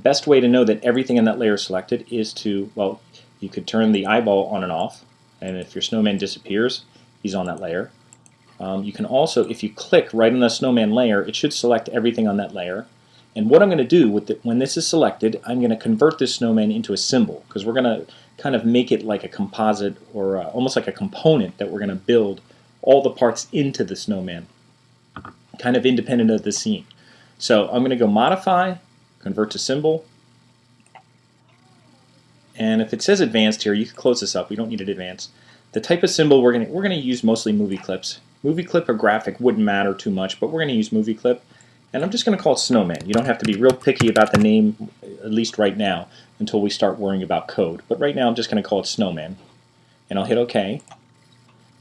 best way to know that everything in that layer is selected is to, well, you could turn the eyeball on and off, and if your snowman disappears, he's on that layer. You can also, if you click right on the snowman layer, it should select everything on that layer. And what I'm going to do with when this is selected, I'm going to convert this snowman into a symbol, because we're going to kind of make it like a composite, or almost like a component that we're going to build all the parts into the snowman, kind of independent of the scene. So I'm going to go Modify, Convert to Symbol, and if it says Advanced here, you can close this up. We don't need it advanced. The type of symbol we're going to use mostly movie clips. Movie clip or graphic wouldn't matter too much, but we're going to use movie clip. And I'm just going to call it Snowman. You don't have to be real picky about the name, at least right now, until we start worrying about code. But right now I'm just going to call it Snowman. And I'll hit OK.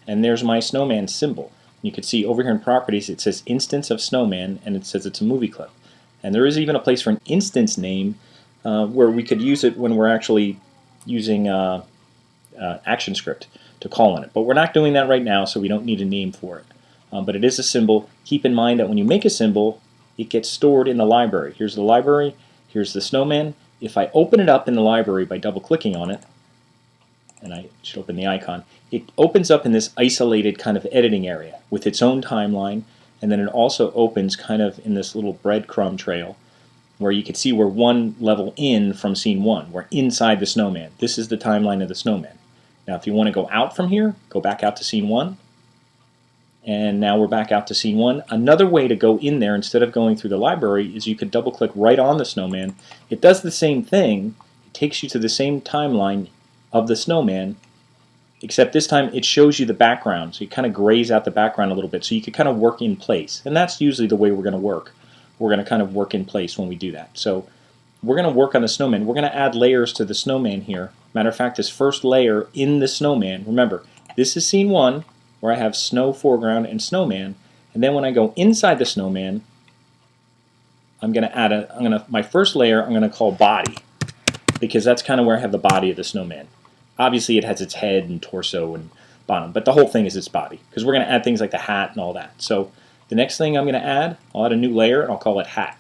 And there's my Snowman symbol. You can see over here in Properties it says Instance of Snowman, and it says it's a movie clip. And there is even a place for an instance name where we could use it when we're actually using ActionScript to call on it. But we're not doing that right now, so we don't need a name for it. But it is a symbol. Keep in mind that when you make a symbol, it gets stored in the library. Here's the library, here's the snowman. If I open it up in the library by double-clicking on it, and I should open the icon, it opens up in this isolated kind of editing area with its own timeline, and then it also opens kind of in this little breadcrumb trail where you can see we're one level in from scene 1. We're inside the snowman. This is the timeline of the snowman. Now if you want to go out from here, go back out to scene 1. And now we're back out to scene 1. Another way to go in there instead of going through the library is you could double click right on the snowman. It does the same thing. It takes you to the same timeline of the snowman, except this time it shows you the background. So you kind of grays out the background a little bit so you can kind of work in place. And that's usually the way we're going to work. We're going to kind of work in place when we do that. So we're going to work on the snowman. We're going to add layers to the snowman here. Matter of fact, this first layer in the snowman, remember, this is scene 1 where I have snow foreground and snowman. And then when I go inside the snowman, I'm going to add my first layer I'm going to call body, because that's kind of where I have the body of the snowman. Obviously it has its head and torso and bottom, but the whole thing is its body, because we're going to add things like the hat and all that. So the next thing I'm going to add, I'll add a new layer and I'll call it hat.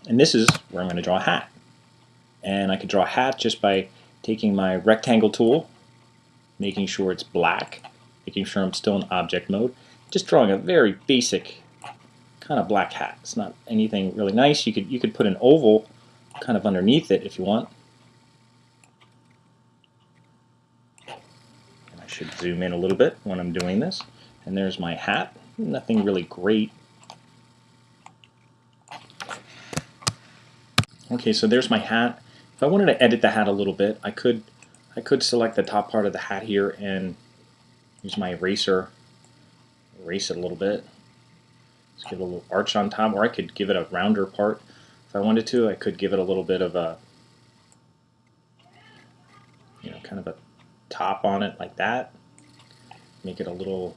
And this is where I'm going to draw a hat. And I could draw a hat just by taking my rectangle tool, making sure it's black, making sure I'm still in object mode, just drawing a very basic kind of black hat. It's not anything really nice. You could put an oval kind of underneath it if you want. And I should zoom in a little bit when I'm doing this. And there's my hat. Nothing really great. Okay, so there's my hat. If I wanted to edit the hat a little bit, I could select the top part of the hat here and use my eraser, erase it a little bit. Just give it a little arch on top, or I could give it a rounder part. If I wanted to, I could give it a little bit of a, kind of a top on it like that. Make it a little,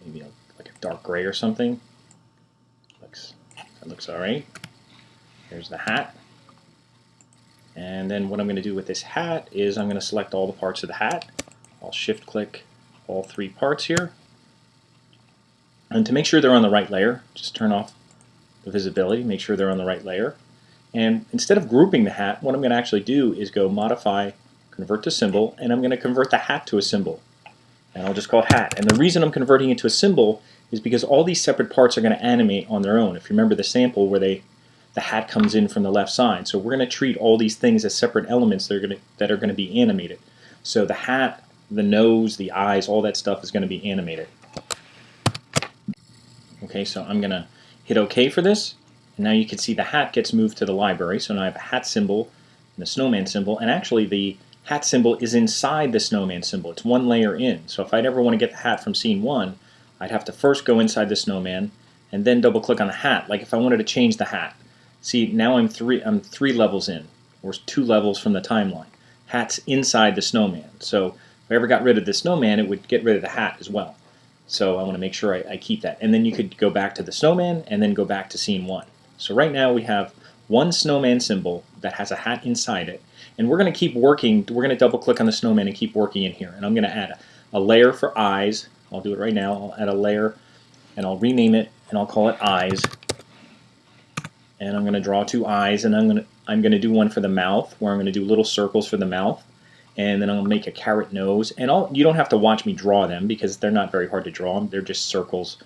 maybe like a dark gray or something. That looks all right. There's the hat. And then what I'm going to do with this hat is I'm going to select all the parts of the hat. I'll shift click all 3 parts here. And to make sure they're on the right layer, just turn off the visibility, make sure they're on the right layer. And instead of grouping the hat, what I'm going to actually do is go Modify, Convert to Symbol, and I'm going to convert the hat to a symbol. And I'll just call it hat. And the reason I'm converting it to a symbol is because all these separate parts are going to animate on their own. If you remember the sample where the hat comes in from the left side. So we're going to treat all these things as separate elements that are going to be animated. So the hat, the nose, the eyes, all that stuff is going to be animated. Okay, so I'm going to hit OK for this. And now you can see the hat gets moved to the library. So now I have a hat symbol and the snowman symbol. And actually the hat symbol is inside the snowman symbol. It's one layer in. So if I'd ever want to get the hat from scene 1, I'd have to first go inside the snowman and then double click on the hat. Like if I wanted to change the hat. See, now I'm three levels in, or 2 levels from the timeline. Hat's inside the snowman. So if I ever got rid of the snowman, it would get rid of the hat as well. So I want to make sure I keep that. And then you could go back to the snowman and then go back to scene 1. So right now we have one snowman symbol that has a hat inside it. And we're going to keep working. We're going to double click on the snowman and keep working in here. And I'm going to add a layer for eyes. I'll do it right now. I'll add a layer and I'll rename it and I'll call it eyes. and I'm going to draw 2 eyes, and I'm going to do one for the mouth, where I'm going to do little circles for the mouth, and then I'm going to make a carrot nose. And you don't have to watch me draw them because they're not very hard to draw. They're just circles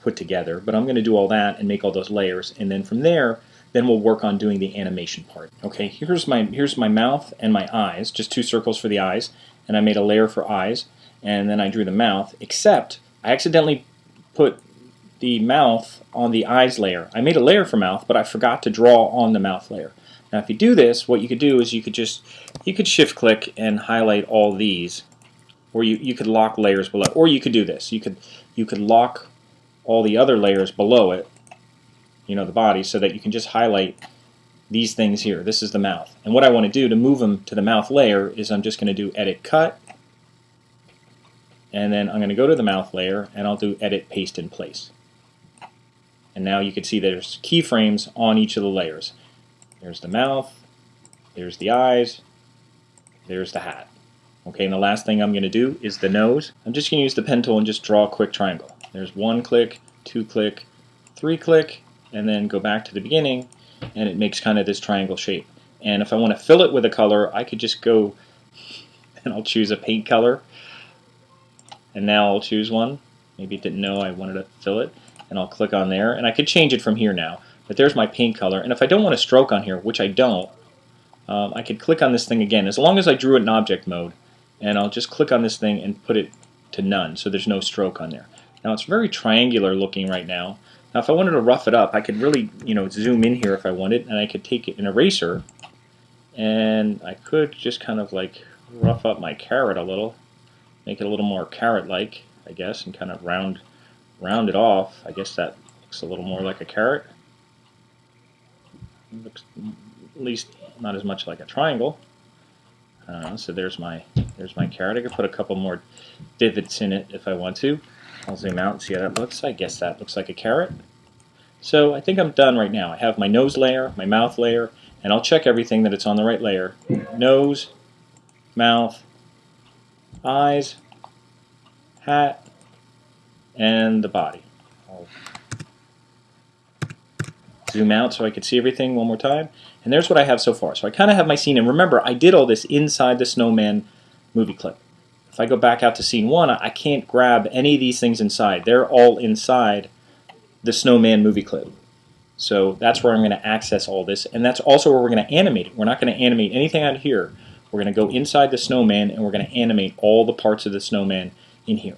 put together. But I'm going to do all that and make all those layers, and then from there, then we'll work on doing the animation part. Okay, here's my mouth and my eyes, just 2 circles for the eyes, and I made a layer for eyes, and then I drew the mouth, except I accidentally put the mouth on the eyes layer. I made a layer for mouth, but I forgot to draw on the mouth layer. Now if you do this, what you could do is you could shift click and highlight all these, or you could lock layers below, or you could do this. You could lock all the other layers below it, you know, the body, so that you can just highlight these things here. This is the mouth. And what I want to do to move them to the mouth layer is I'm just going to do edit cut, and then I'm going to go to the mouth layer and I'll do edit paste in place. And now you can see there's keyframes on each of the layers. There's the mouth, there's the eyes, there's the hat. Okay, and the last thing I'm going to do is the nose. I'm just going to use the pen tool and just draw a quick triangle. There's 1 click, 2 click, 3 click, and then go back to the beginning, and it makes kind of this triangle shape. And if I want to fill it with a color, I could just go and I'll choose a paint color. And now I'll choose one. Maybe it didn't know I wanted to fill it. And I'll click on there, and I could change it from here now. But there's my paint color. And if I don't want a stroke on here, which I don't, I could click on this thing again, as long as I drew it in object mode. And I'll just click on this thing and put it to none, so there's no stroke on there. Now it's very triangular looking right now. Now if I wanted to rough it up, I could really, you know, zoom in here if I wanted, and I could take an eraser, and I could just kind of like rough up my carrot a little, make it a little more carrot-like, I guess, and kind of round it off. I guess that looks a little more like a carrot. It looks at least not as much like a triangle. So there's my carrot. I could put a couple more divots in it if I want to. I'll zoom out and see how that looks. I guess that looks like a carrot. So I think I'm done right now. I have my nose layer, my mouth layer, and I'll check everything that it's on the right layer. Nose, mouth, eyes, hat, and the body. I'll zoom out so I can see everything one more time. And there's what I have so far. So I kind of have my scene. And remember, I did all this inside the Snowman movie clip. If I go back out to scene 1, I can't grab any of these things inside. They're all inside the Snowman movie clip. So that's where I'm going to access all this. And that's also where we're going to animate it. We're not going to animate anything out here. We're going to go inside the Snowman and we're going to animate all the parts of the Snowman in here.